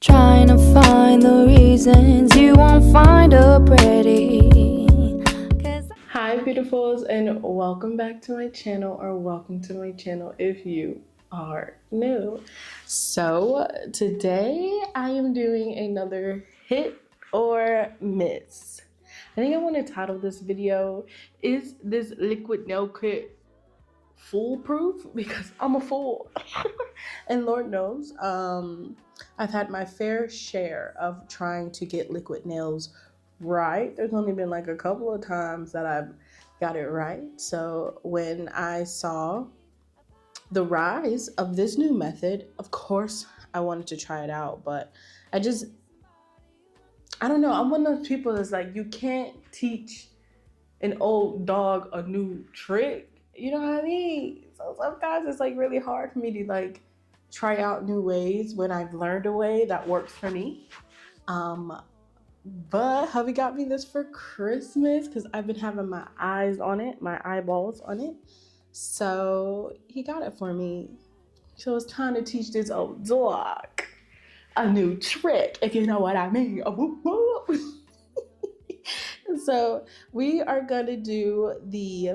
Trying to find the reasons you won't find her pretty. Hi beautifuls, and welcome back to my channel, or welcome to my channel if you are new. So today I am doing another hit or miss. I think I want to title this video, is this liquid nail kit foolproof? Because I'm a fool. And Lord knows I've had my fair share of trying to get liquid nails right. There's only been like a couple of times that I've got it right. So when I saw the rise of this new method, of course I wanted to try it out, but I don't know, I'm one of those people that's like, you can't teach an old dog a new trick. You know what I mean? So sometimes it's like really hard for me to like try out new ways when I've learned a way that works for me. But hubby got me this for Christmas because I've been having my eyes on it, my eyeballs on it. So he got it for me. So it's time to teach this old dog a new trick, if you know what I mean. So we are gonna do the,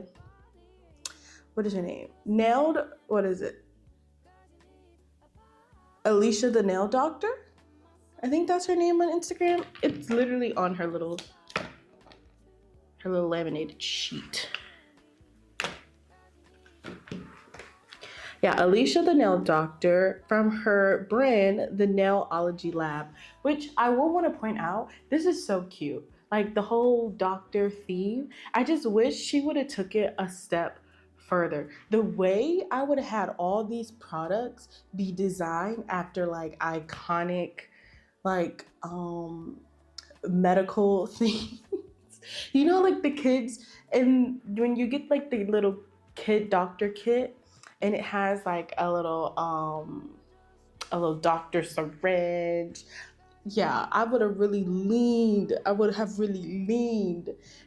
what is her name? What is it? Alicia the Nail Doctor? I think that's her name on Instagram. It's literally on her little laminated sheet. Yeah, Alicia the Nail Doctor, from her brand, the Nailology Lab, which I will want to point out, this is so cute. Like the whole doctor theme, I just wish she would have took it a step further. The way I would have had all these products be designed after like iconic, like medical things. You know, like the kids, and when you get like the little kid doctor kit, and it has like a little doctor syringe. Yeah, I would have really leaned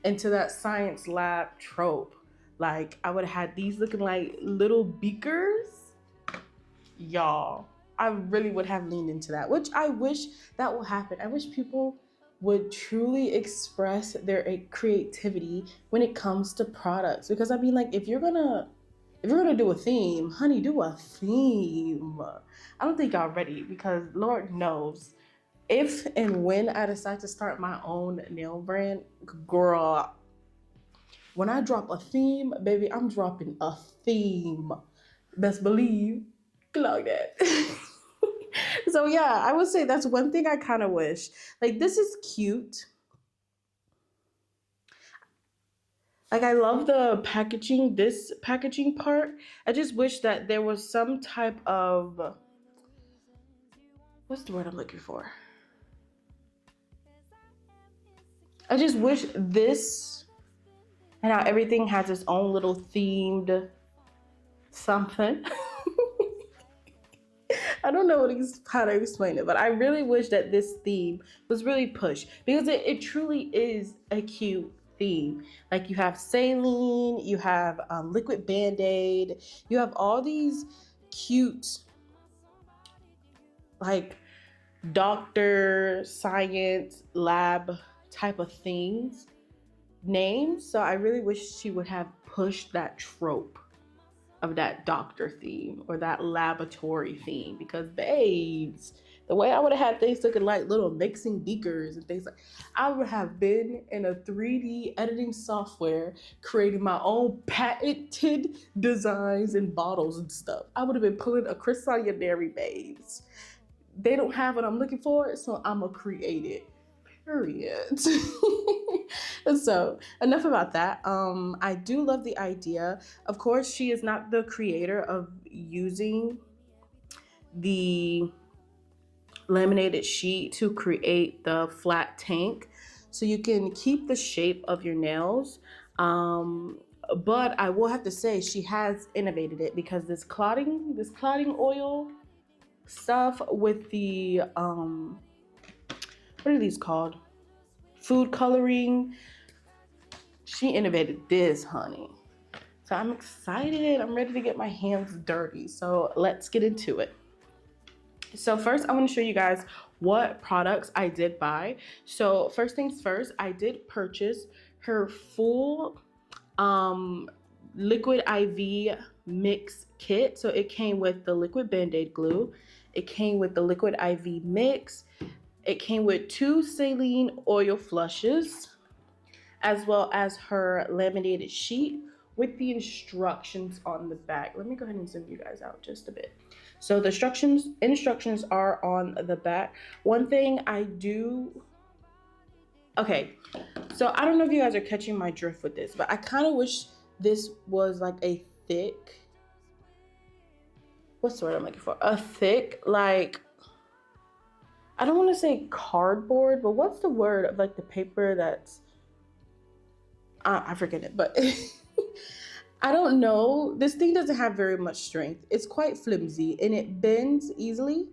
into that science lab trope. Like I would have had these looking like little beakers. Y'all, I really would have leaned into that, which I wish that will happen. I wish people would truly express their creativity when it comes to products, because I mean, like, if you're gonna do a theme, honey, do a theme. I don't think y'all ready, because Lord knows, if and when I decide to start my own nail brand, girl, when I drop a theme, baby, I'm dropping a theme. Best believe, clock that. So yeah, I would say that's one thing I kind of wish. Like, this is cute. Like, I love the packaging, this packaging part. I just wish that there was some type of, what's the word I'm looking for? I just wish this, and how everything has its own little themed something. I don't know how to explain it, but I really wish that this theme was really pushed, because it truly is a cute theme. Like, you have saline, you have liquid Band-Aid, you have all these cute, like, doctor, science, lab type of things, names. So I really wish she would have pushed that trope of that doctor theme or that laboratory theme, because babes, the way I would have had things looking like little mixing beakers and things like, I would have been in a 3D editing software creating my own patented designs and bottles and stuff. I would have been pulling a Chris Sanyaneri, babes. They don't have what I'm looking for, so I'ma create it. Period. So enough about that. I do love the idea. Of course, she is not the creator of using the laminated sheet to create the flat tank, so you can keep the shape of your nails. But I will have to say she has innovated it, because this clotting oil stuff with the what are these called? Food coloring. She innovated this, honey. So I'm excited. I'm ready to get my hands dirty. So let's get into it. So first I want to show you guys what products I did buy. So first things first, I did purchase her full liquid IV mix kit. So it came with the liquid band-aid glue, it came with the liquid IV mix, it came with 2 saline oil flushes, as well as her laminated sheet with the instructions on the back. Let me go ahead and zoom you guys out just a bit. So the instructions are on the back. One thing I do, okay, so I don't know if you guys are catching my drift with this, but I kind of wish this was like a thick, what's the word I'm looking for? A thick, like, I don't want to say cardboard, but what's the word of like the paper that's, I forget it, but I don't know. This thing doesn't have very much strength. It's quite flimsy and it bends easily.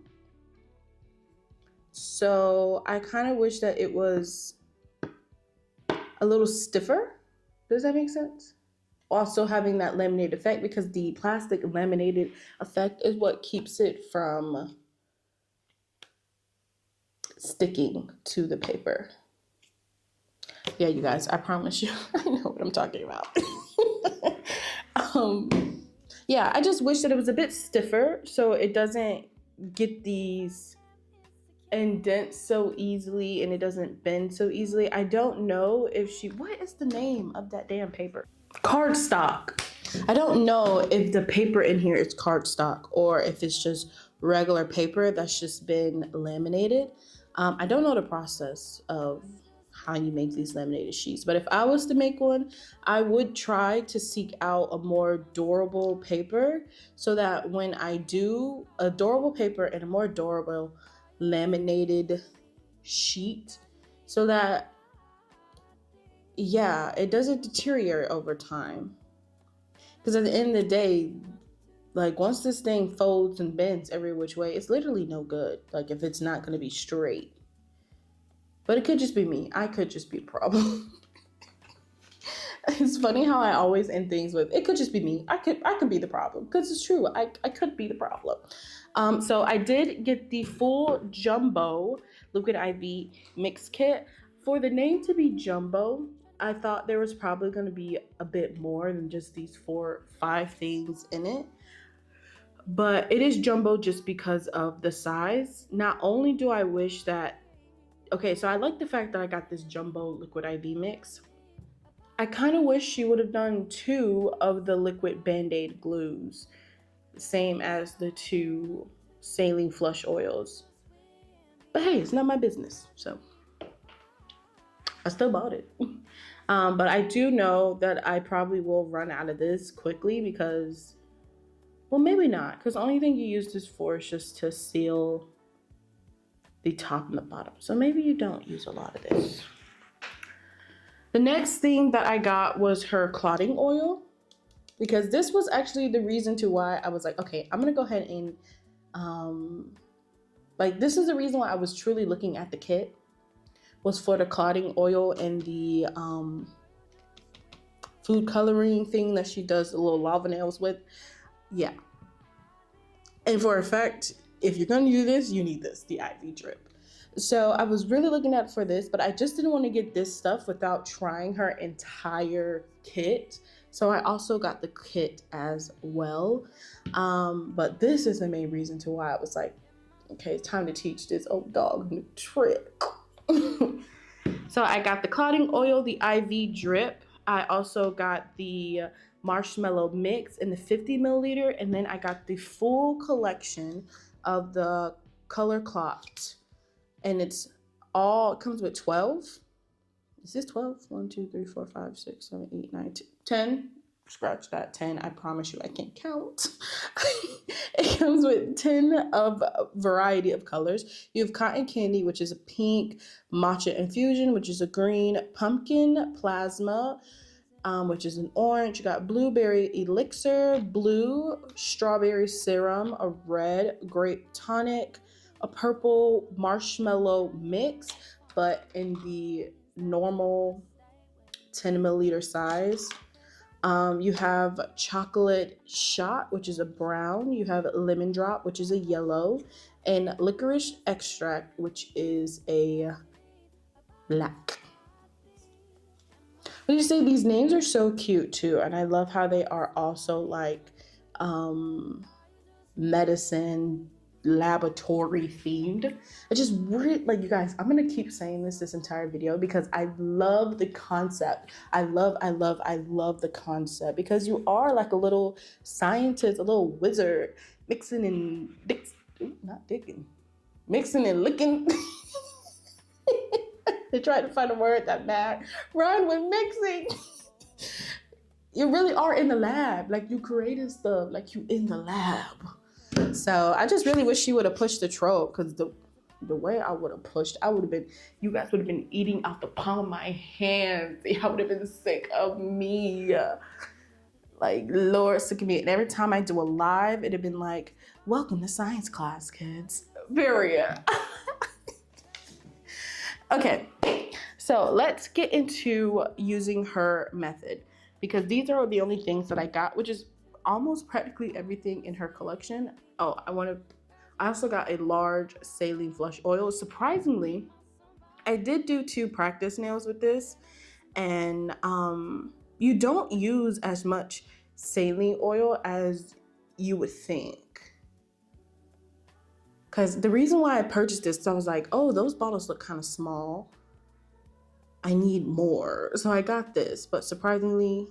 So I kind of wish that it was a little stiffer. Does that make sense? Also having that laminated effect, because the plastic laminated effect is what keeps it from sticking to the paper. Yeah, you guys, I promise you, I know what I'm talking about. Yeah, I just wish that it was a bit stiffer so it doesn't get these indents so easily and it doesn't bend so easily. I don't know if what is the name of that damn paper? Cardstock. I don't know if the paper in here is cardstock or if it's just regular paper that's just been laminated. I don't know the process of how you make these laminated sheets, but if I was to make one, I would try to seek out a more durable paper so that when I do a durable paper and a more durable laminated sheet, so that, yeah, it doesn't deteriorate over time. Because at the end of the day, like once this thing folds and bends every which way, it's literally no good. Like if it's not going to be straight. But it could just be me. I could just be the problem. It's funny how I always end things with, it could just be me. I could be the problem. Because it's true. I could be the problem. So I did get the full jumbo liquid IV mix kit. For the name to be jumbo, I thought there was probably going to be a bit more than just these 4-5 things in it. But it is jumbo just because of the size. Not only do I wish that, okay, so I like the fact that I got this jumbo liquid IV mix. I kind of wish she would have done 2 of the liquid band-aid glues, same as the 2 saline flush oils. But hey, it's not my business, so I still bought it. But I do know that I probably will run out of this quickly because, well, maybe not, because the only thing you use this for is just to seal the top and the bottom. So maybe you don't use a lot of this. The next thing that I got was her clotting oil, because this was actually the reason to why I was like, okay, I'm gonna go ahead and like, this is the reason why I was truly looking at the kit, was for the clotting oil and the food coloring thing that she does the little lava nails with. Yeah. And for a fact, if you're gonna do this, you need this, the IV drip. So I was really looking at for this, but I just didn't want to get this stuff without trying her entire kit. So I also got the kit as well. But this is the main reason to why I was like, okay, it's time to teach this old dog new trick. So I got the clotting oil, the IV drip. I also got the marshmallow mix in the 50 milliliter. And then I got the full collection of the color Clot. And it comes with 12. Is this 12? 1, 2, 3, 4, 5, 6, 7, 8, 9, 10. Scratch that, 10. I promise you I can't count. It comes with 10 of a variety of colors. You have cotton candy, which is a pink, matcha infusion, which is a green, pumpkin plasma, which is an orange. You got blueberry elixir, blue, strawberry serum, a red, grape tonic, a purple marshmallow mix, but in the normal 10 milliliter size. You have chocolate shot, which is a brown. You have lemon drop, which is a yellow, and licorice extract, which is a black. When you say these names are so cute too, and I love how they are also like medicine laboratory themed. I just really like, you guys, I'm gonna keep saying this entire video because I love the concept. I love the concept, because you are like a little scientist, a little wizard, mixing and mixing and licking. They tried to find a word that rhymed with mixing. You really are in the lab, like you created stuff, like you in the lab. So I just really wish she would have pushed the trope, because the way I would have pushed, I would have been, you guys would have been eating out the palm of my hand. I would have been sick of me. Like, Lord, sick of me. And every time I do a live, it'd have been like, welcome to science class, kids. Period. Okay, so let's get into using her method, because these are the only things that I got, which is almost practically everything in her collection. Oh, I also got a large Saline Flush Oil. Surprisingly, I did do 2 practice nails with this, and you don't use as much saline oil as you would think. Because the reason why I purchased this, I was like, oh, those bottles look kind of small. I need more. So I got this, but surprisingly,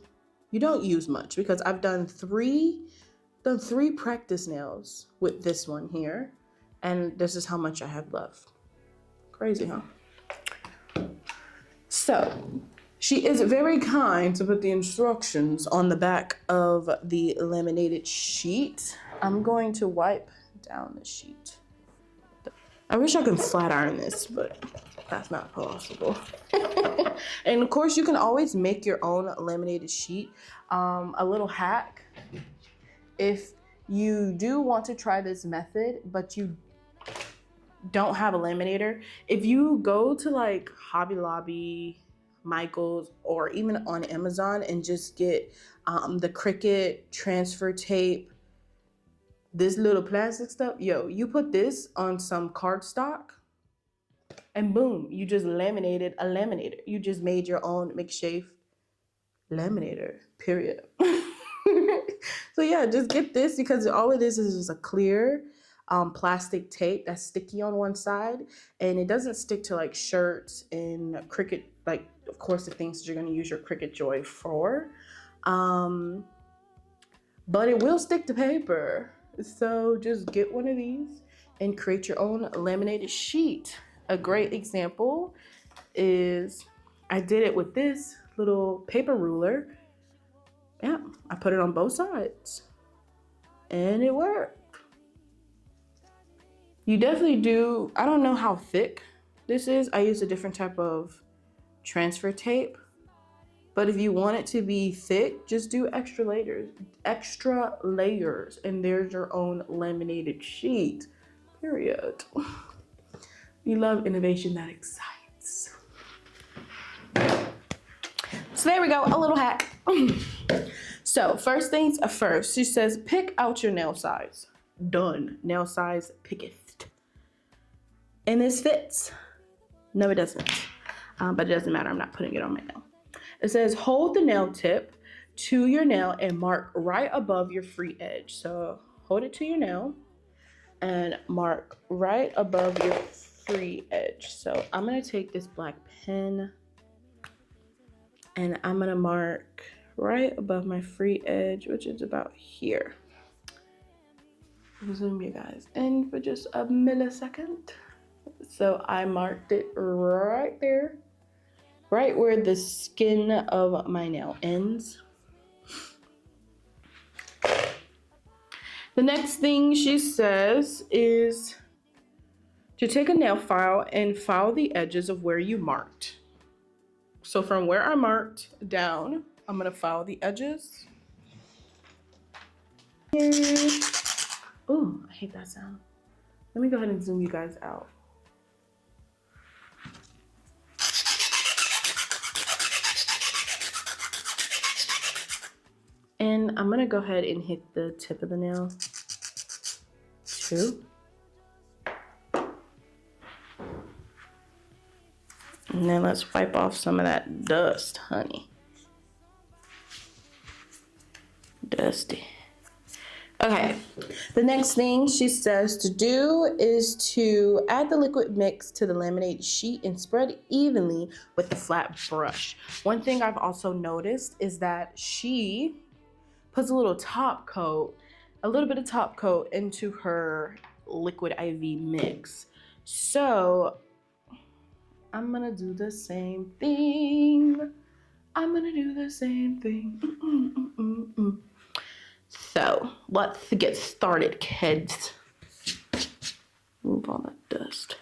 you don't use much, because I've done three practice nails with this one here, and this is how much I have left. Crazy, huh? So she is very kind to put the instructions on the back of the laminated sheet. I'm going to wipe down the sheet. I wish I could flat iron this, but that's not possible. And of course, you can always make your own laminated sheet. A little hack, if you do want to try this method, but you don't have a laminator, if you go to like Hobby Lobby, Michael's, or even on Amazon and just get the Cricut transfer tape, this little plastic stuff, yo, you put this on some cardstock and boom, you just laminated a laminator. You just made your own makeshift laminator, period. So yeah, just get this, because all it is just a clear plastic tape that's sticky on one side, and it doesn't stick to like shirts and Cricut, like of course the things that you're going to use your Cricut Joy for, but it will stick to paper. So just get one of these and create your own laminated sheet. A great example is I did it with this little paper ruler. Yeah, I put it on both sides and it worked. You definitely do. I don't know how thick this is. I use a different type of transfer tape, but if you want it to be thick, just do extra layers, and there's your own laminated sheet, period. We love innovation that excites. So there we go, a little hack. So first things first, she says, pick out your nail size. Done. Nail size picketh. And this fits. No, it doesn't. But it doesn't matter. I'm not putting it on my nail. It says, hold the nail tip to your nail and mark right above your free edge. So hold it to your nail and mark right above your free edge. So I'm going to take this black pen and I'm going to mark right above my free edge, which is about here. Zoom you guys in for just a millisecond. So I marked it right there, right where the skin of my nail ends. The next thing she says is to take a nail file and file the edges of where you marked. So from where I marked down, I'm gonna file the edges. Oh, I hate that sound. Let me go ahead and zoom you guys out. And I'm gonna go ahead and hit the tip of the nail too. And then let's wipe off some of that dust, honey. Dusty. Okay, the next thing she says to do is to add the liquid mix to the laminated sheet and spread evenly with the flat brush. One thing I've also noticed is that she puts a little top coat, a little bit of top coat into her liquid IV mix. So I'm gonna do the same thing. I'm gonna do the same thing. So let's get started, kids. Move all that dust.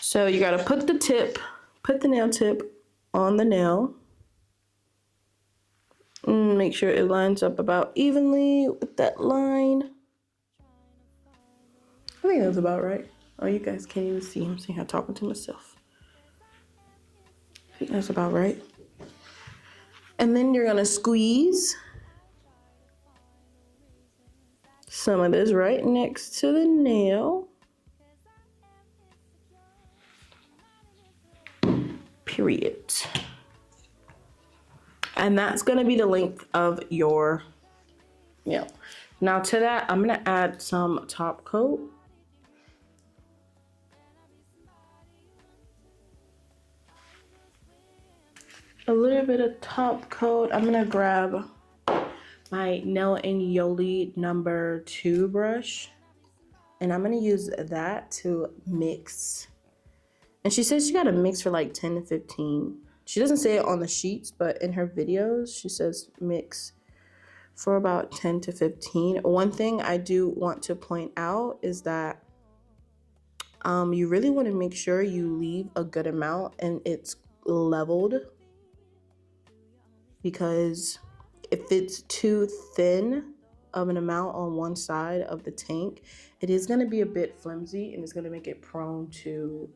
So you gotta put the nail tip on the nail. And make sure it lines up about evenly with that line. I think that's about right. Oh, you guys can't even see him. See how I'm talking to myself. I think that's about right. And then you're gonna squeeze some of this right next to the nail. Period. And that's gonna be the length of your nail. Now to that, I'm gonna add some top coat. A little bit of top coat. I'm gonna grab my Nailology number 2 brush, and I'm gonna use that to mix. And she says she gotta mix for like 10 to 15. She doesn't say it on the sheets, but in her videos, she says mix for about 10 to 15. One thing I do want to point out is that you really wanna make sure you leave a good amount and it's leveled, because if it's too thin of an amount on one side of the tank, it is gonna be a bit flimsy and it's gonna make it prone to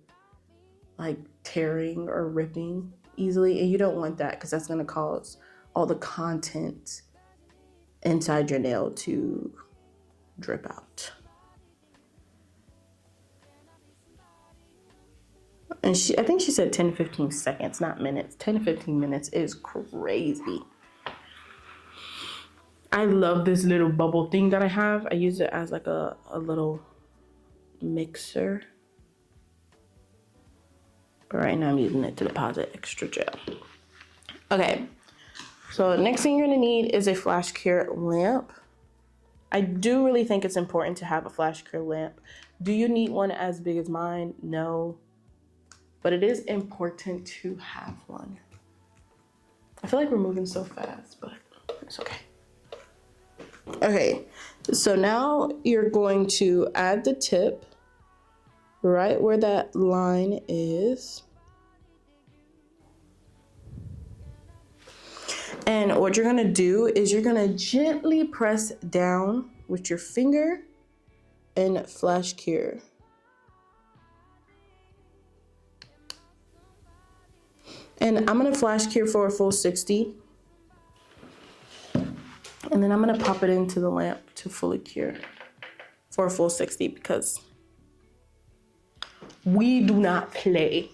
like tearing or ripping easily. And you don't want that, because that's gonna cause all the content inside your nail to drip out. And I think she said 10 to 15 seconds, not minutes. 10 to 15 minutes is crazy. I love this little bubble thing that I have. I use it as like a little mixer. But right now I'm using it to deposit extra gel. Okay, so next thing you're gonna need is a flash cure lamp. I do really think it's important to have a flash cure lamp. Do you need one as big as mine? No. But it is important to have one. I feel like we're moving so fast, but it's okay. Okay, so now you're going to add the tip right where that line is. And what you're gonna do is you're gonna gently press down with your finger and flash cure. And I'm gonna flash cure for a full 60. And then I'm gonna pop it into the lamp to fully cure for a full 60, because we do not play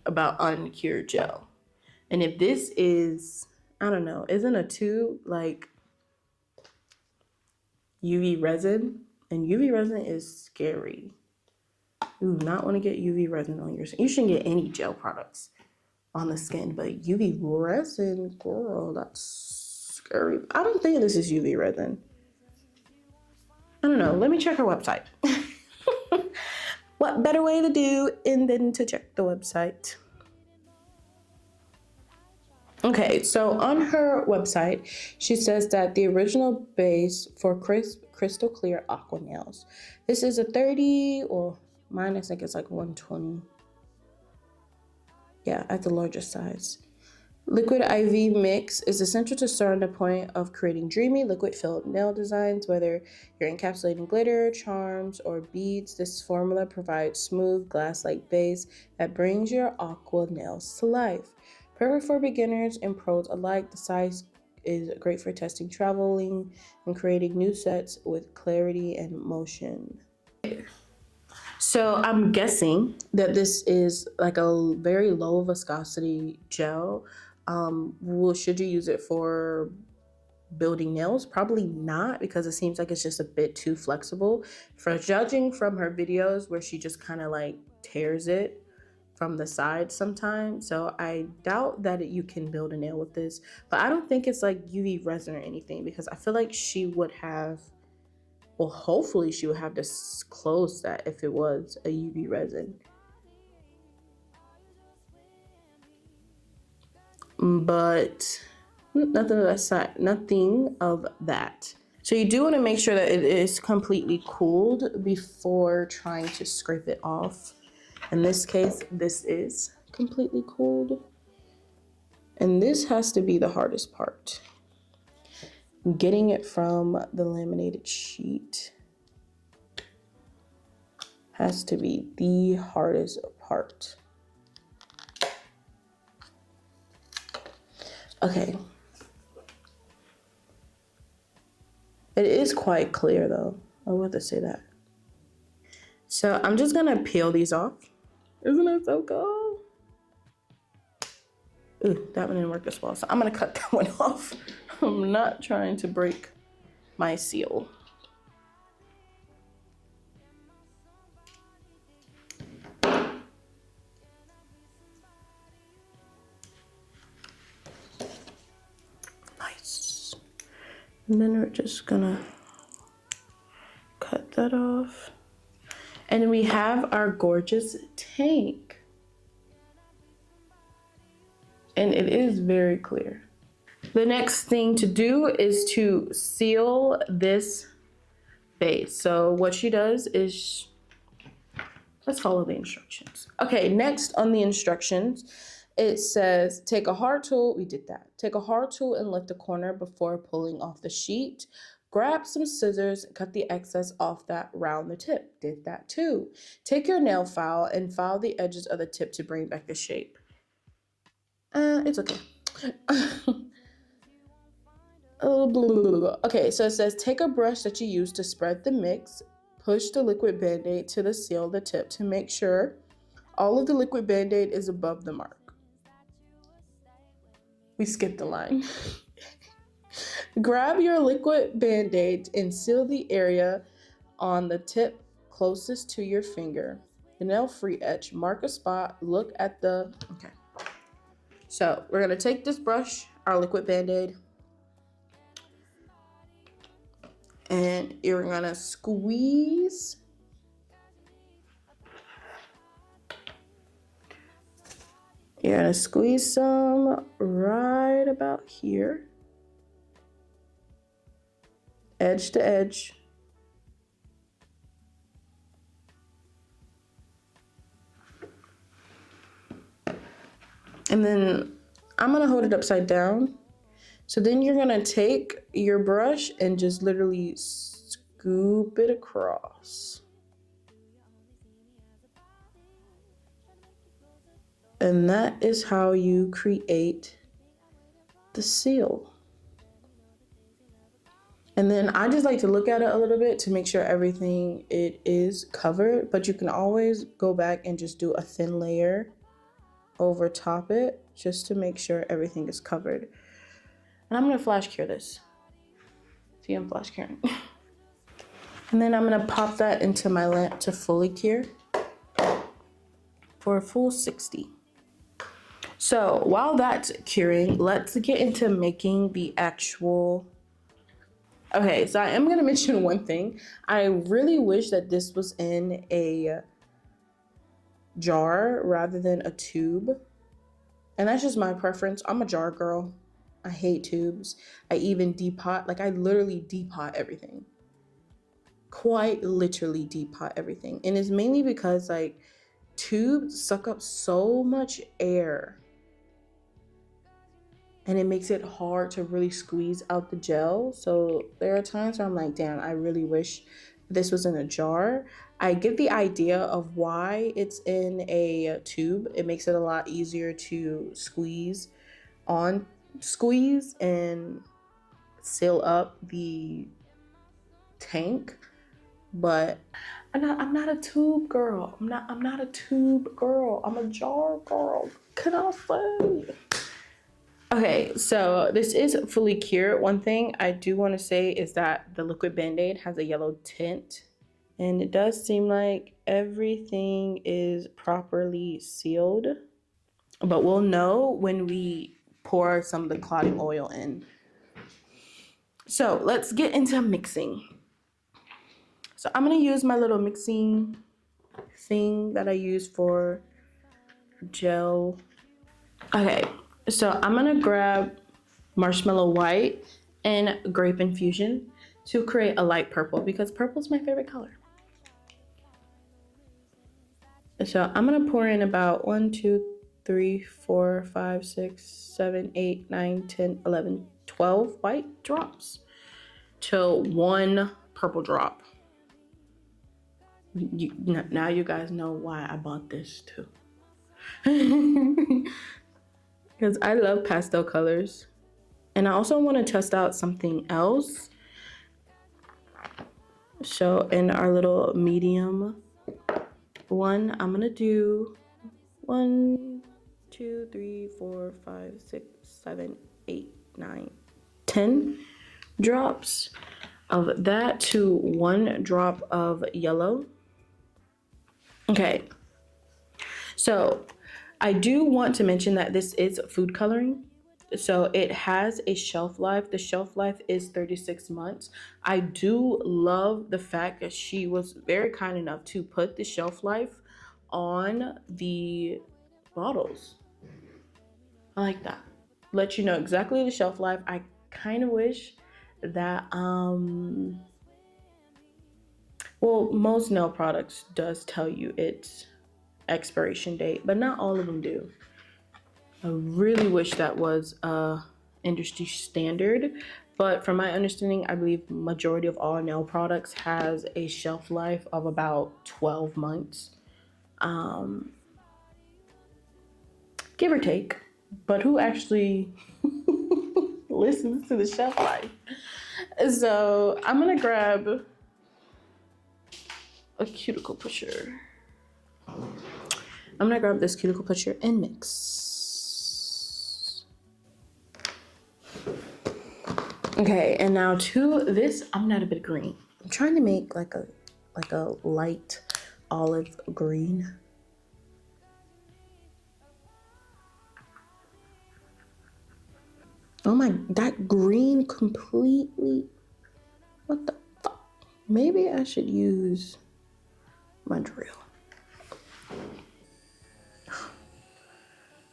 about uncured gel. And if this is, I don't know, isn't a tube like UV resin? And UV resin is scary. You do not want to get UV resin on your skin. You shouldn't get any gel products on the skin, but UV resin, girl, that's scary. I don't think this is UV resin. I don't know. Let me check her website. What better way to do than to check the website? Okay, so on her website, she says that the original base for crystal clear aqua nails. This is a 30, or mine I think it's like 120. Yeah, at the largest size. Liquid IV mix is essential to starting the point of creating dreamy liquid-filled nail designs. Whether you're encapsulating glitter, charms, or beads, this formula provides smooth, glass-like base that brings your aqua nails to life. Perfect for beginners and pros alike, the size is great for testing, traveling, and creating new sets with clarity and motion. So I'm guessing that this is like a very low viscosity gel. Should you use it for building nails? Probably not, because it seems like it's just a bit too flexible. For judging from her videos where she just kind of like tears it from the side sometimes, so I doubt that you can build a nail with this. But I don't think it's like UV resin or anything, because I feel like she would have, well, hopefully she would have disclosed that if it was a UV resin. But nothing of that side, nothing of that. So you do want to make sure that it is completely cooled before trying to scrape it off. In this case, this is completely cooled. And this has to be the hardest part. Getting it from the laminated sheet has to be the hardest part. Okay. It is quite clear though. I would have to say that. So I'm just gonna peel these off. Isn't that so cool? Ooh, that one didn't work as well. So I'm gonna cut that one off. I'm not trying to break my seal. Nice. And then we're just gonna cut that off. And we have our gorgeous tank. And it is very clear. The next thing to do is to seal this base. So what she does is, let's follow the instructions. Okay, next on the instructions, it says take a hard tool. We did that. Take a hard tool and lift the corner before pulling off the sheet. Grab some scissors, cut the excess off that round the tip. Did that too. Take your nail file and file the edges of the tip to bring back the shape. It's okay. Okay, so it says take a brush that you use to spread the mix, push the liquid band-aid to the seal of the tip to make sure all of the liquid band-aid is above the mark. We skipped the line. Grab your liquid band-aid and seal the area on the tip closest to your finger. The nail-free edge, mark a spot, look at the, okay. So we're gonna take this brush, our liquid band-aid, and you're gonna squeeze. You're gonna squeeze some right about here, edge to edge. And then I'm gonna hold it upside down. So then you're gonna take your brush and just literally scoop it across. And that is how you create the seal. And then I just like to look at it a little bit to make sure everything it is covered, but you can always go back and just do a thin layer over top it just to make sure everything is covered. And I'm gonna flash cure this. See, I'm flash curing. And then I'm gonna pop that into my lamp to fully cure for a full 60. So while that's curing, let's get into making the actual. Okay, so I am gonna mention one thing. I really wish that this was in a jar rather than a tube. And that's just my preference. I'm a jar girl. I hate tubes. I even depot, like I literally depot everything. Quite literally depot everything. And it's mainly because like tubes suck up so much air. And it makes it hard to really squeeze out the gel. So there are times where I'm like, damn, I really wish this was in a jar. I get the idea of why it's in a tube. It makes it a lot easier to squeeze and seal up the tank, but I'm not a tube girl. I'm not a tube girl. I'm a jar girl. Can I say? Okay, so this is fully cured. One thing I do want to say is that the liquid Band-Aid has a yellow tint, and it does seem like everything is properly sealed, but we'll know when we pour some of the clotting oil in. So let's get into mixing. So I'm gonna use my little mixing thing that I use for gel. Okay, so I'm gonna grab Marshmallow White and Grape Infusion to create a light purple because purple is my favorite color. So I'm gonna pour in about 1, 2, 3, 4, 5, 6, 7, 8, 9, 10, 11, 12 white drops to 1 purple drop. Now you guys know why I bought this too. Because I love pastel colors. And I also want to test out something else. So in our little medium one, I'm going to do 1, 2, 3, 4, 5, 6, 7, 8, 9, 10 drops of that to 1 drop of yellow. Okay. So I do want to mention that this is food coloring. So it has a shelf life. The shelf life is 36 months. I do love the fact that she was very kind enough to put the shelf life on the bottles. I like that. Let you know exactly the shelf life. I kind of wish that, well, most nail products does tell you its expiration date, but not all of them do. I really wish that was industry standard, but from my understanding, I believe majority of all nail products has a shelf life of about 12 months, give or take. But who actually listens to the shelf life? So I'm gonna grab a cuticle pusher. I'm gonna grab this cuticle pusher and mix. Okay, and now to this, I'm gonna add a bit of green. I'm trying to make like a light olive green. Oh my, that green completely, what the fuck? Maybe I should use my drill.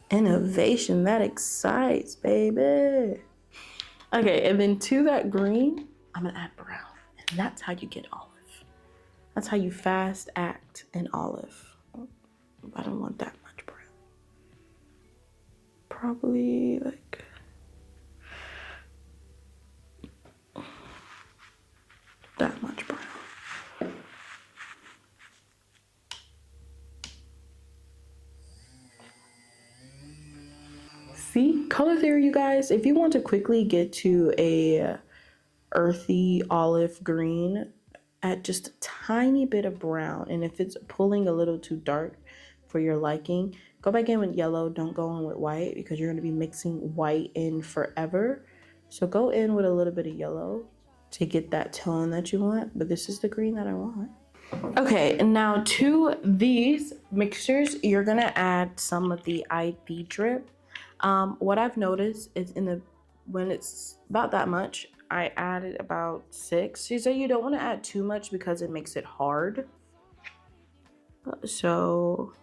Innovation, that excites, baby. Okay, and then to that green, I'm gonna add brown. And that's how you get olive. That's how you fast act in olive. I don't want that much brown. Probably like that much brown. See, color theory, you guys. If you want to quickly get to a earthy olive green, add just a tiny bit of brown. And if it's pulling a little too dark for your liking, go back in with yellow. Don't go in with white because you're going to be mixing white in forever. So go in with a little bit of yellow to get that tone that you want. But this is the green that I want. Okay, and now to these mixtures, you're going to add some of the IV drip. What I've noticed is when it's about that much, I added about 6. She said you don't want to add too much because it makes it hard. So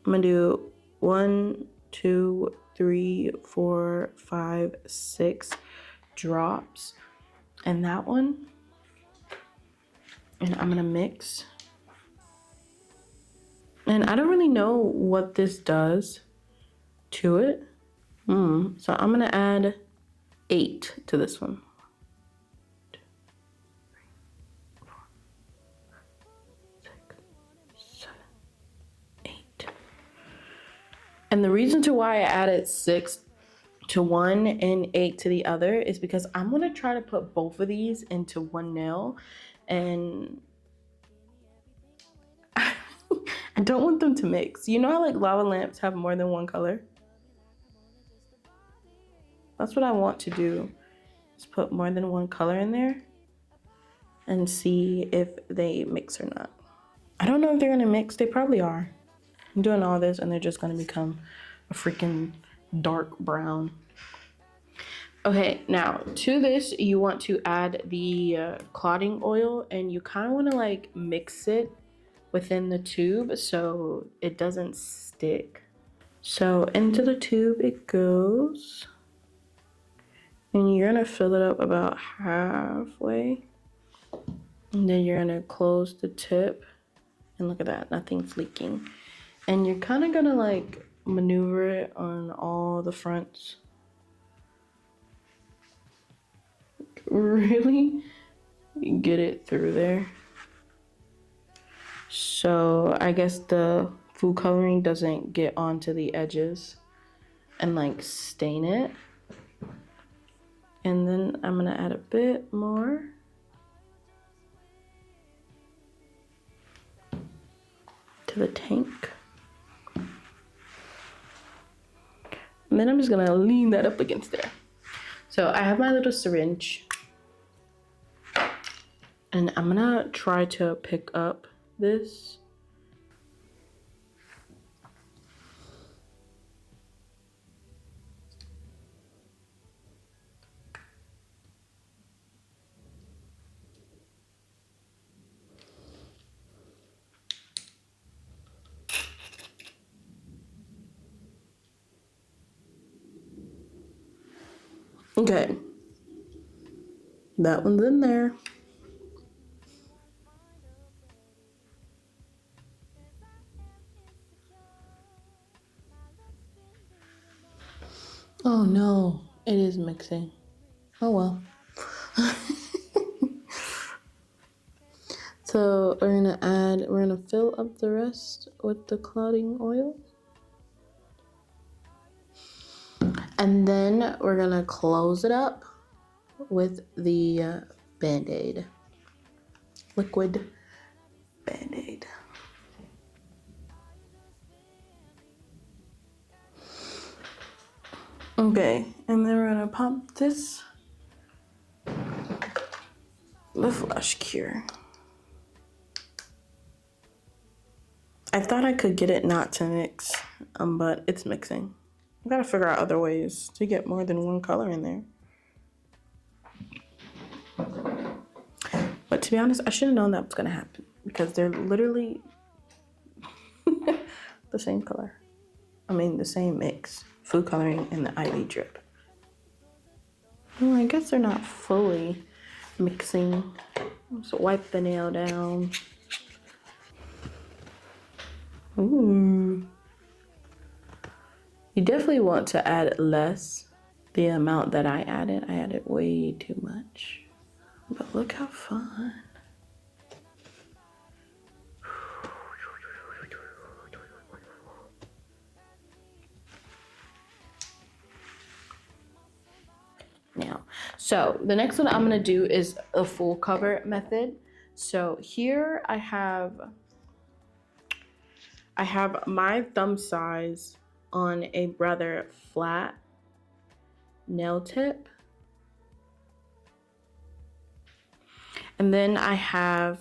I'm gonna do 1, 2, 3, 4, 5, 6 drops, and that one, and I'm gonna mix. And I don't really know what this does to it. So I'm gonna add 8 to this one. 2, 3, 4, 6, 7, 8. And the reason to why I added 6 to one and 8 to the other is because I'm gonna try to put both of these into one nail, and I don't want them to mix. You know how like lava lamps have more than one color? That's what I want to do, is put more than one color in there and see if they mix or not. I don't know if they're gonna mix. They probably are. I'm doing all this and they're just gonna become a freaking dark brown. Okay, now to this, you want to add the clotting oil, and you kind of want to like mix it within the tube so it doesn't stick. So into the tube it goes, and you're gonna fill it up about halfway, and then you're gonna close the tip, and look at that, nothing's leaking. And you're kind of gonna like maneuver it on all the fronts. Really get it through there, so I guess the food coloring doesn't get onto the edges and like stain it. And then I'm gonna add a bit more. To the tank. And then I'm just gonna lean that up against there. So I have my little syringe, and I'm gonna try to pick up this. Okay, that one's in there. Oh no, it is mixing. Oh well. So we're gonna fill up the rest with the clotting oil. And then we're gonna close it up with the Band-Aid, liquid Band-Aid. Okay, and then we're gonna pump this, the Flush Cure. I thought I could get it not to mix, but it's mixing. I gotta figure out other ways to get more than one color in there. But to be honest, I should have known that was gonna happen, because they're literally the same color. I mean, the same mix, food coloring and the IV drip. Well, I guess they're not fully mixing. So wipe the nail down. Ooh. You definitely want to add less. The amount that I added way too much. But look how fun. Now, so the next one I'm gonna do is a full cover method. So here I have my thumb size on a rather flat nail tip. And then I have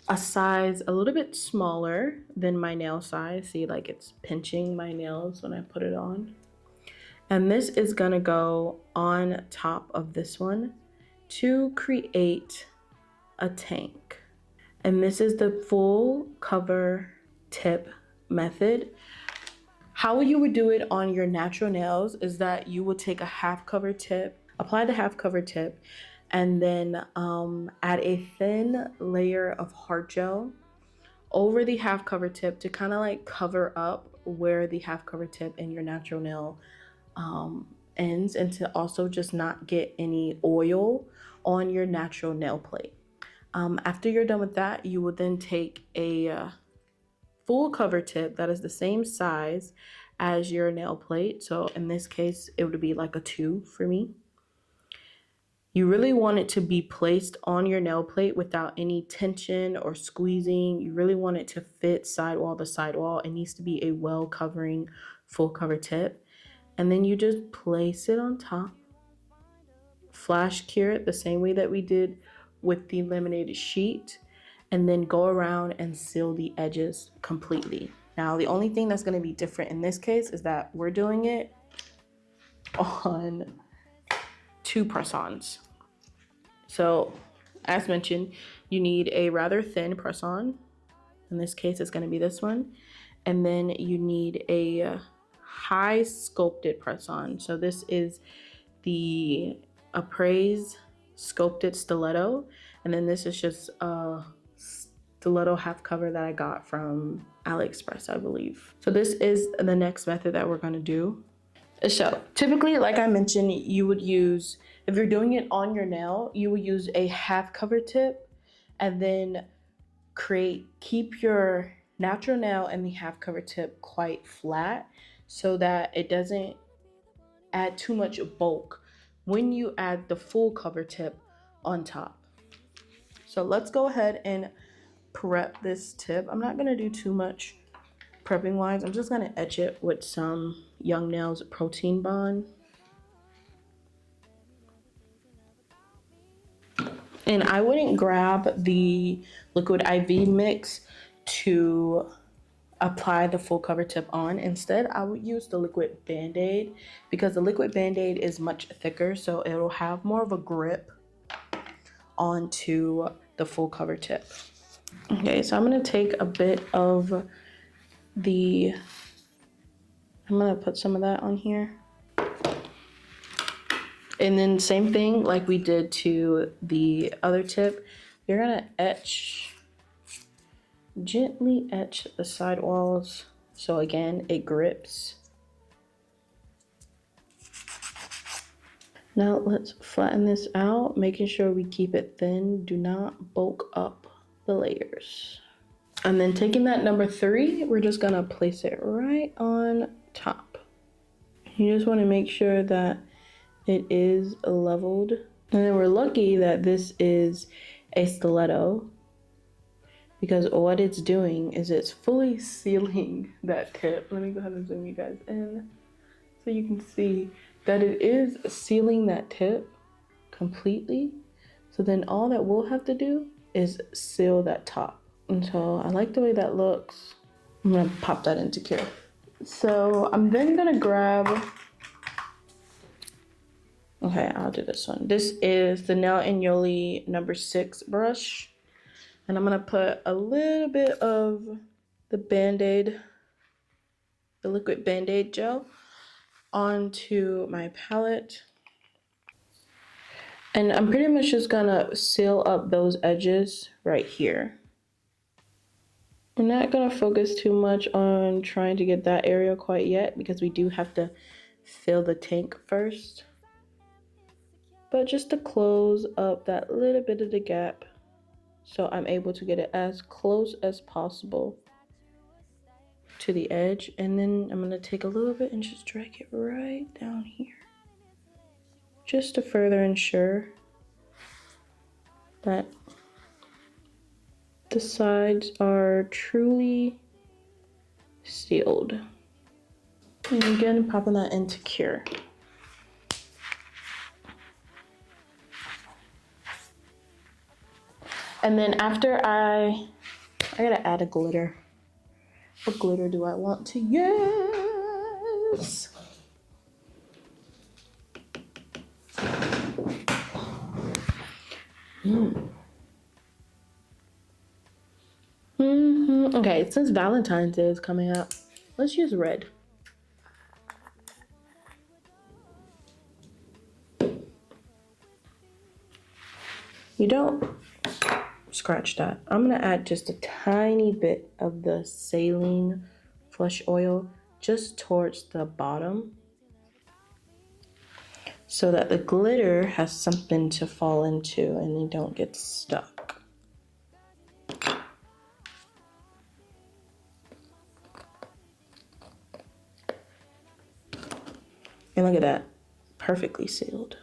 a size a little bit smaller than my nail size. See, like it's pinching my nails when I put it on. And this is gonna go on top of this one to create a tank. And this is the full cover tip method. How you would do it on your natural nails is that you would take a half cover tip, apply the half cover tip, and then add a thin layer of hard gel over the half cover tip to kind of like cover up where the half cover tip in your natural nail ends, and to also just not get any oil on your natural nail plate. After you're done with that, you will then take a full cover tip that is the same size as your nail plate. So in this case, it would be like a 2 for me. You really want it to be placed on your nail plate without any tension or squeezing. You really want it to fit sidewall to sidewall. It needs to be a well covering, full cover tip. And then you just place it on top. Flash cure it the same way that we did with the laminated sheet. And then go around and seal the edges completely. Now, the only thing that's going to be different in this case is that we're doing it on 2 press-ons. So, as mentioned, you need a rather thin press-on. In this case, it's going to be this one. And then you need a high sculpted press-on. So this is the Appraise Sculpted Stiletto. And then this is just a stiletto half cover that I got from AliExpress, I believe. So this is the next method that we're going to do. So typically, like I mentioned, you would use, if you're doing it on your nail, you would use a half cover tip and then keep your natural nail and the half cover tip quite flat so that it doesn't add too much bulk when you add the full cover tip on top. So let's go ahead and prep this tip. I'm not going to do too much prepping wise. I'm just going to etch it with some Young Nails Protein Bond. And I wouldn't grab the liquid IV mix to apply the full cover tip on. Instead, I would use the liquid Band-Aid because the liquid Band-Aid is much thicker, so it'll have more of a grip onto the full cover tip. Okay, so I'm gonna take a bit of I'm gonna put some of that on here. And then same thing like we did to the other tip, you're gonna gently etch the sidewalls. So again, it grips. Now let's flatten this out, making sure we keep it thin. Do not bulk up the layers. And then taking that number 3, we're just gonna place it right on top. You just wanna make sure that it is leveled. And then we're lucky that this is a stiletto because what it's doing is it's fully sealing that tip. Let me go ahead and zoom you guys in so you can see that it is sealing that tip completely. So then all that we'll have to do is seal that top. And so I like the way that looks. I'm gonna pop that into cure. So I'm then gonna grab, okay, I'll do this one. This is the Nailology number 6 brush. And I'm gonna put a little bit of the Band-Aid, the liquid Band-Aid gel onto my palette. And I'm pretty much just gonna seal up those edges right here. We're not gonna focus too much on trying to get that area quite yet because we do have to fill the tank first. But just to close up that little bit of the gap so I'm able to get it as close as possible to the edge. And then I'm gonna take a little bit and just drag it right down here, just to further ensure that the sides are truly sealed. And again, popping that into cure. And then after I gotta add a glitter. What glitter do I want to use? Okay, since Valentine's Day is coming up, let's use red. You don't scratch that. I'm gonna add just a tiny bit of the Saline Flush Oil just towards the bottom so that the glitter has something to fall into and they don't get stuck. And look at that, perfectly sealed.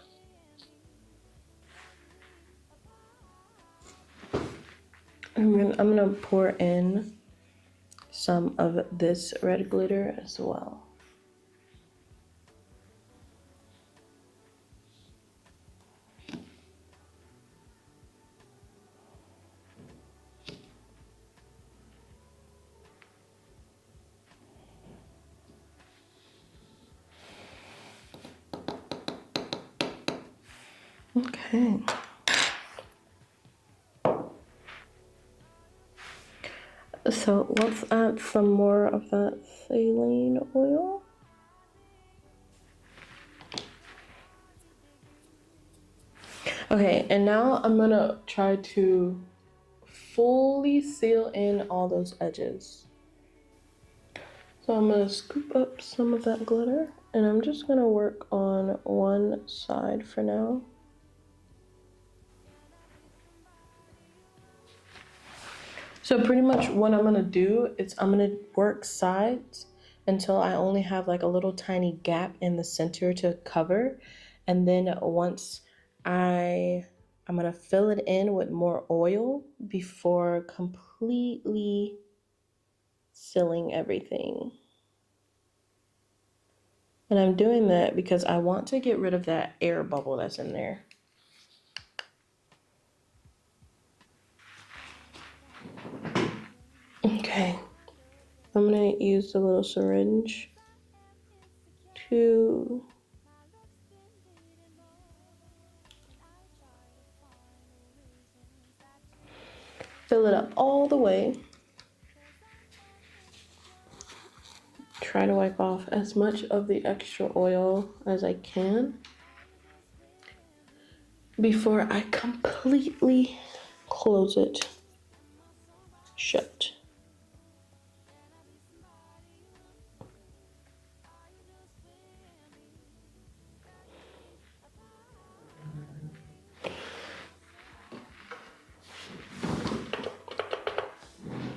I'm gonna pour in some of this red glitter as well. Okay. So let's add some more of that saline oil. Okay, and now I'm gonna try to fully seal in all those edges. So I'm gonna scoop up some of that glitter and I'm just gonna work on one side for now. So pretty much what I'm gonna do is I'm gonna work sides until I only have like a little tiny gap in the center to cover. And then once I'm gonna fill it in with more oil before completely sealing everything. And I'm doing that because I want to get rid of that air bubble that's in there. Okay, I'm gonna use the little syringe to fill it up all the way. Try to wipe off as much of the extra oil as I can before I completely close it shut.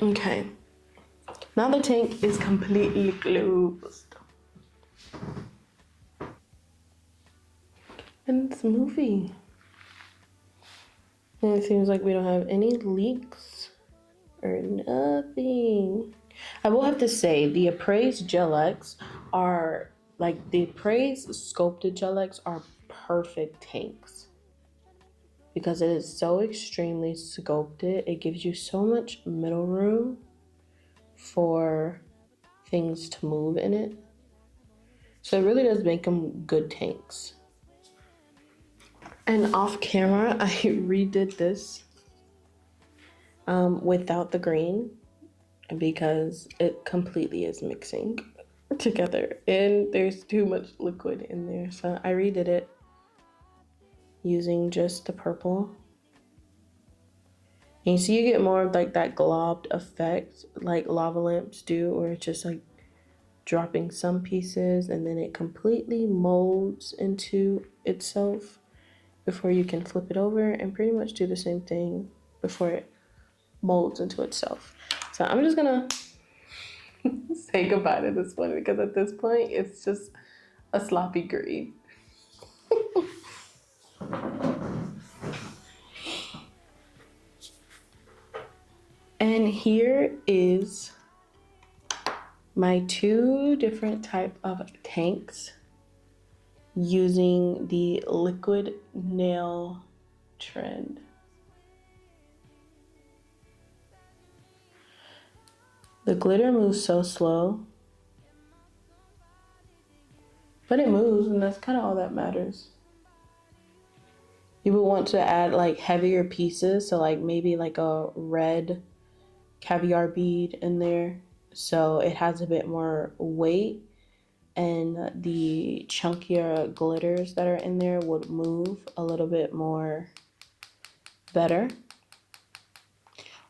Okay, now the tank is completely closed. And it's moving. And it seems like we don't have any leaks or nothing. I will have to say the Appraised Gel X are like the Appraised Sculpted Gel X are perfect tanks because it is so extremely sculpted. It gives you so much middle room for things to move in it. So it really does make them good tanks. And off camera, I redid this without the green because it completely is mixing together and there's too much liquid in there. So I redid it using just the purple. And you see you get more of like that globed effect like lava lamps do, where it's just like dropping some pieces and then it completely molds into itself before you can flip it over and pretty much do the same thing before it molds into itself. So I'm just gonna say goodbye to this one because at this point it's just a sloppy green. And here is my two different type of tanks using the liquid nail trend. The glitter moves so slow, but it moves and that's kind of all that matters. You would want to add like heavier pieces, so like maybe like a red caviar bead in there so it has a bit more weight, and the chunkier glitters that are in there would move a little bit more better.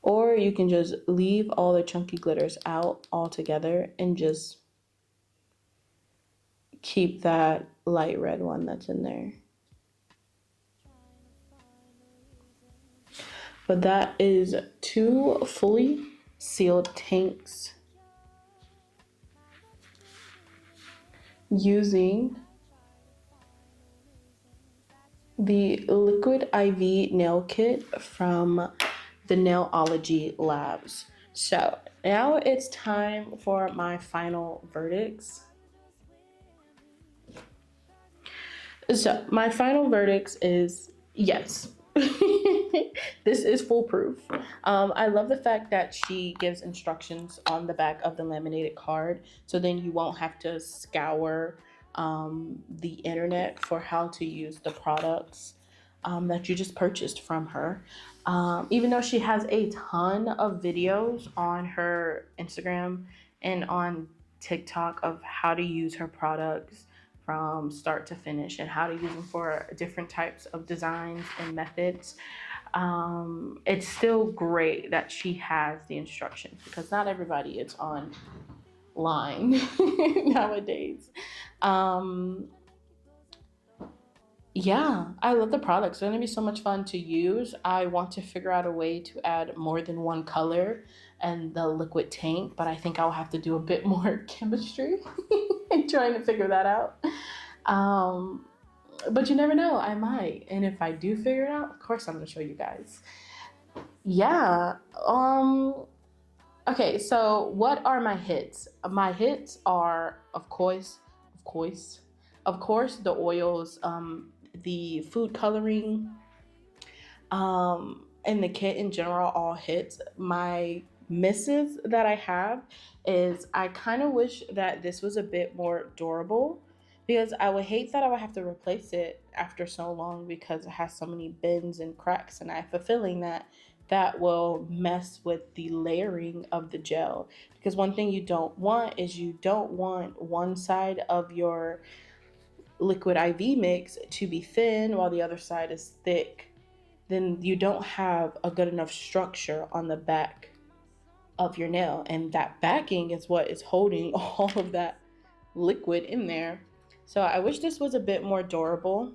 Or you can just leave all the chunky glitters out altogether and just keep that light red one that's in there. But that is two fully sealed tanks using the Liquid IV Nail Kit from the Nailology Labs. So now it's time for my final verdicts. So my final verdicts is yes. This is foolproof. I love the fact that she gives instructions on the back of the laminated card, so then you won't have to scour the internet for how to use the products that you just purchased from her. Even though she has a ton of videos on her Instagram and on TikTok of how to use her products from start to finish and how to use them for different types of designs and methods. It's still great that she has the instructions because not everybody is online nowadays. Um, yeah, I love the products. They're gonna be so much fun to use. I want to figure out a way to add more than one color and the liquid tank, but I think I'll have to do a bit more chemistry and trying to figure that out. Um, but you never know, I might. And if I do figure it out, of course I'm gonna show you guys. Yeah. Okay, so what are my hits? My hits are of course, the oils, the food coloring, and the kit in general all hits. My misses that I have is I kind of wish that this was a bit more durable because I would hate that I would have to replace it after so long because it has so many bends and cracks, and I have a feeling that that will mess with the layering of the gel. Because one thing you don't want is you don't want one side of your liquid IV mix to be thin while the other side is thick. Then you don't have a good enough structure on the back of your nail, and that backing is what is holding all of that liquid in there. So I wish this was a bit more durable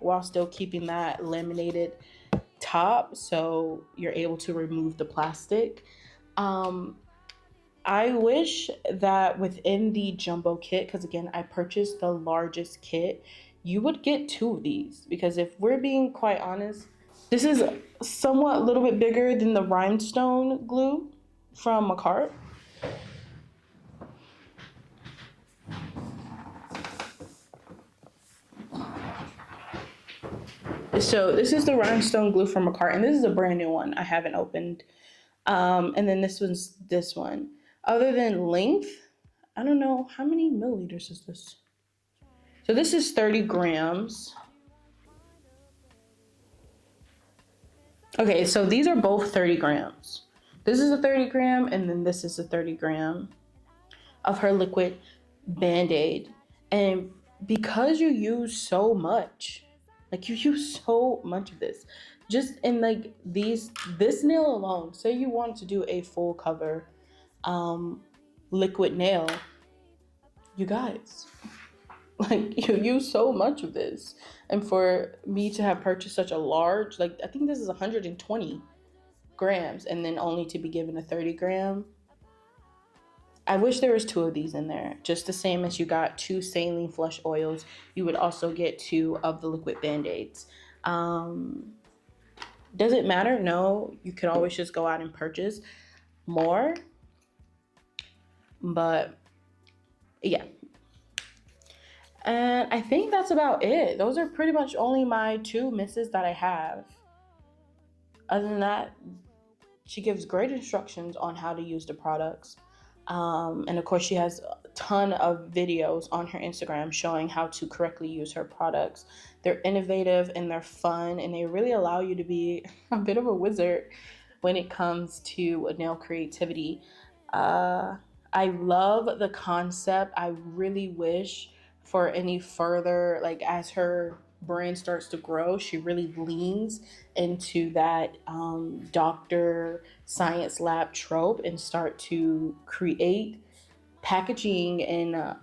while still keeping that laminated top so you're able to remove the plastic. I wish that within the jumbo kit, because again, I purchased the largest kit, you would get two of these. Because if we're being quite honest, this is somewhat a little bit bigger than the rhinestone glue from Macart. So this is the rhinestone glue from Macart, and this is a brand new one I haven't opened. And then this one. Other than length, I don't know how many milliliters is this. So this is 30 grams. Okay, so these are both 30 grams. This is a 30 gram, and then this is a 30 gram of her liquid Band-Aid. And because you use so much, like you use so much of this, just in like this nail alone, say you want to do a full cover liquid nail, you guys, like you use so much of this. And for me to have purchased such a large, like I think this is 120 grams and then only to be given a 30 gram. I wish there was two of these in there. Just the same as you got two saline flush oils, you would also get two of the liquid Band-Aids. Does it matter? No, you could always just go out and purchase more. But yeah. And I think that's about it. Those are pretty much only my two misses that I have. Other than that, she gives great instructions on how to use the products. And of course, she has a ton of videos on her Instagram showing how to correctly use her products. They're innovative and they're fun, and they really allow you to be a bit of a wizard when it comes to nail creativity. I love the concept. I really wish for any further, like as her brand starts to grow, she really leans into that doctor science lab trope and start to create packaging and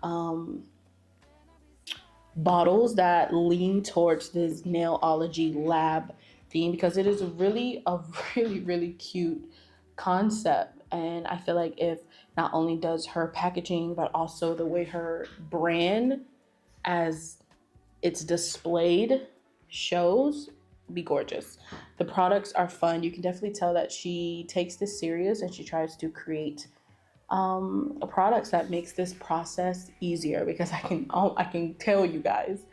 bottles that lean towards this Nailology Lab theme, because it is really a really cute concept. And I feel like if not only does her packaging but also the way her brand as it's displayed shows be gorgeous. The products are fun. You can definitely tell that she takes this serious and she tries to create products that makes this process easier, because I can tell you guys,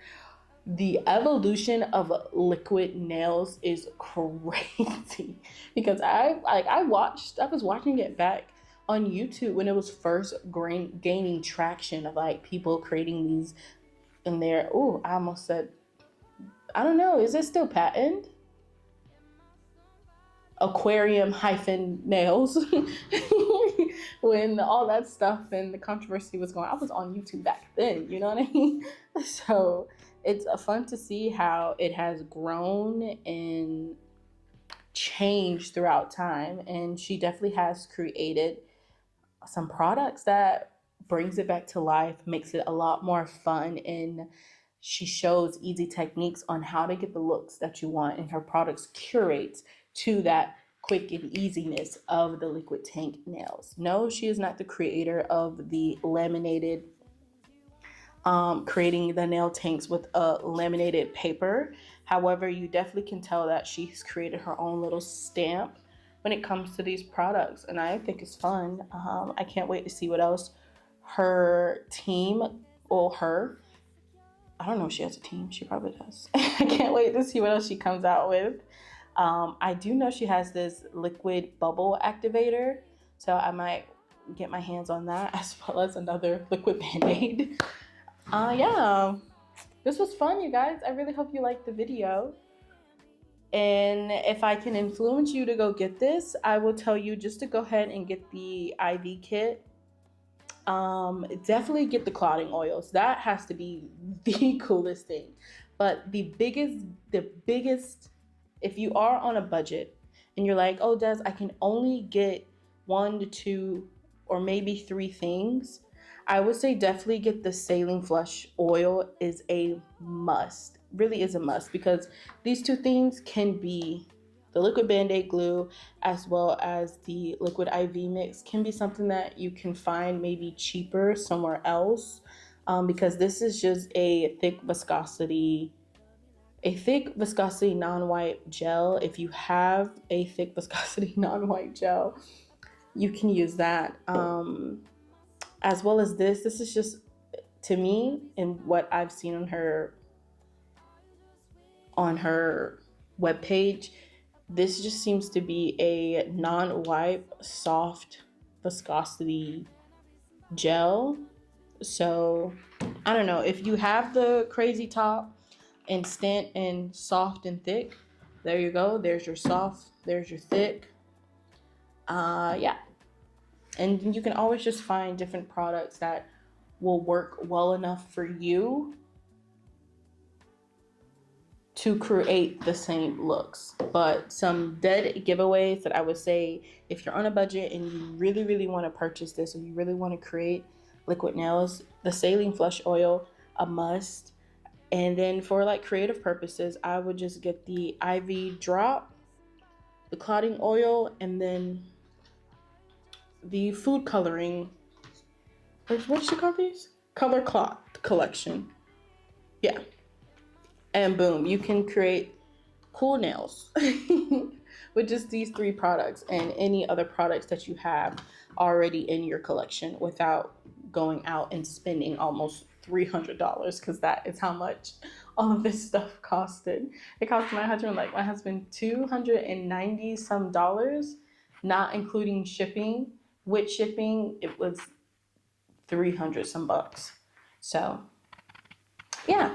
the evolution of liquid nails is crazy. Because I was watching it back on YouTube when it was first gaining traction, of like people creating these in there. Oh, I almost said, I don't know, is it still patent? Aquarium hyphen nails. When all that stuff and the controversy was going, I was on YouTube back then, you know what I mean? So it's fun to see how it has grown and changed throughout time. And she definitely has created some products that brings it back to life, makes it a lot more fun, and she shows easy techniques on how to get the looks that you want, and her products curate to that quick and easiness of the liquid tank nails. No, she is not the creator of the laminated, creating the nail tanks with a laminated paper. However, you definitely can tell that she's created her own little stamp when it comes to these products, and I think it's fun. I can't wait to see what else her team, or her, I don't know if she has a team, she probably does. I can't wait to see what else she comes out with. I do know she has this liquid bubble activator, so I might get my hands on that, as well as another liquid band-aid. Yeah, this was fun, you guys. I really hope you liked the video. And if I can influence you to go get this, I will tell you just to go ahead and get the IV kit. Definitely get the clotting oils. That has to be the coolest thing. But the biggest, if you are on a budget and you're like, oh, Des, I can only get 1 to 2 or maybe 3 things, I would say definitely get the Saline Flush Oil. Is a must. Really is a must, because these 2 things can be, the liquid band-aid glue as well as the liquid IV mix, can be something that you can find maybe cheaper somewhere else, because this is just a thick viscosity non-white gel. If you have a thick viscosity non-white gel, you can use that. As well as this is just, to me, and what I've seen on her webpage, this just seems to be a non-wipe, soft viscosity gel. So I don't know, if you have the crazy top instant and soft and thick, there you go. There's your soft, there's your thick. Yeah. And you can always just find different products that will work well enough for you to create the same looks. But some dead giveaways that I would say, if you're on a budget and you really, really want to purchase this, or you really want to create liquid nails, the Saline Flush Oil, a must. And then for like creative purposes, I would just get the IV drop, the Clotting Oil, and then the food coloring, what should you call these? Color Clot collection. Yeah. And boom, you can create cool nails with just these 3 products and any other products that you have already in your collection, without going out and spending almost $300, because that is how much all of this stuff costed. It cost my husband $290 some dollars, not including shipping. With shipping, it was 300 some bucks. So yeah.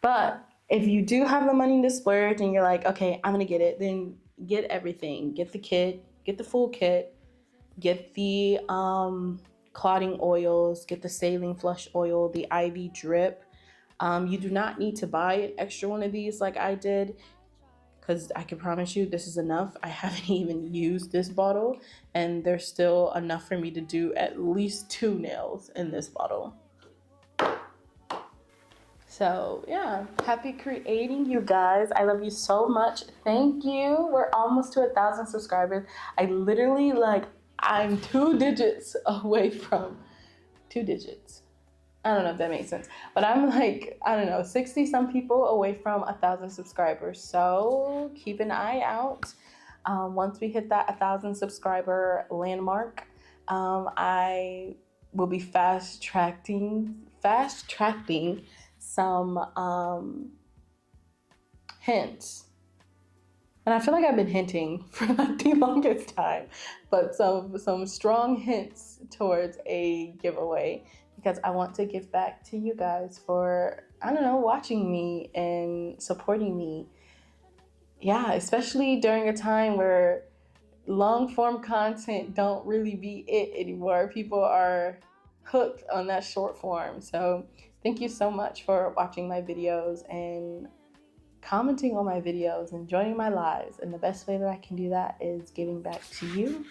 But if you do have the money to splurge and you're like, okay, I'm gonna get it, then get everything. Get the kit, get the full kit, get the clotting oils, get the Saline Flush Oil, the IV drip. You do not need to buy an extra one of these like I did, because I can promise you this is enough. I haven't even used this bottle, and there's still enough for me to do at least 2 nails in this bottle. So yeah, happy creating, you guys. I love you so much. Thank you. We're almost to 1,000 subscribers. I literally, I'm 2 digits away from 2 digits. I don't know if that makes sense, but I'm like, I don't know, 60 some people away from 1,000 subscribers. So keep an eye out. Once we hit that 1,000 subscriber landmark, I will be fast tracking some hints. And I feel like I've been hinting for like the longest time, but some strong hints towards a giveaway, because I want to give back to you guys for, I don't know, watching me and supporting me. Yeah, especially during a time where long form content don't really be it anymore. People are hooked on that short form. So thank you so much for watching my videos and commenting on my videos and joining my lives. And the best way that I can do that is giving back to you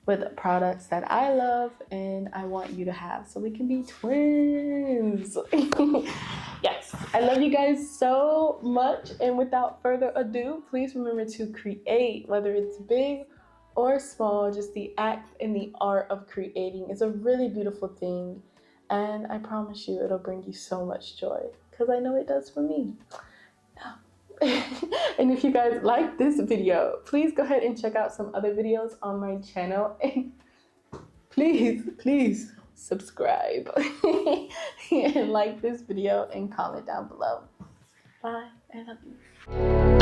with products that I love and I want you to have, so we can be twins. Yes, I love you guys so much. And without further ado, please remember to create, whether it's big or small. Just the act and the art of creating is a really beautiful thing. And I promise you, it'll bring you so much joy, because I know it does for me. And if you guys like this video, please go ahead and check out some other videos on my channel, and please subscribe and like this video and comment down below. Bye, I love you.